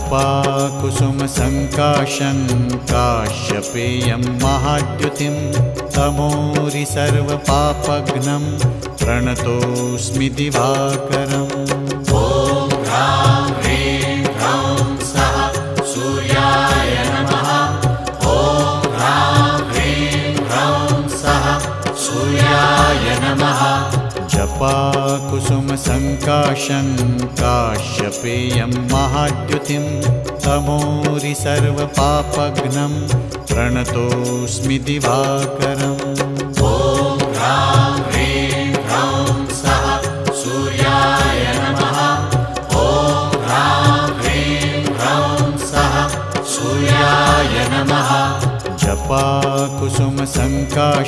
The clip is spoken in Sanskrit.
जपाकुसुमसङ्काशं काश्यपेयं महाद्युतिं तमोरि सर्वपापघ्नं प्रणतोऽस्मि दिवाकरम्। ॐ ह्रां ह्रीं ह्रौं सः सूर्याय नमः। ॐ ह्रां ह्रीं ह्रौं सः सूर्याय नमः। जपाकुसुमसङ्काशं काश्यपेयं महाद्युतिं तमोरि सर्वपापघ्नं प्रणतोऽस्मि दिवाकरम्। ॐ ह्रां ह्रीं ह्रौं सः सूर्याय नमः। ॐ ह्रां ह्रीं ह्रौं सः सूर्याय नमः। जपाकुसुमसङ्काशं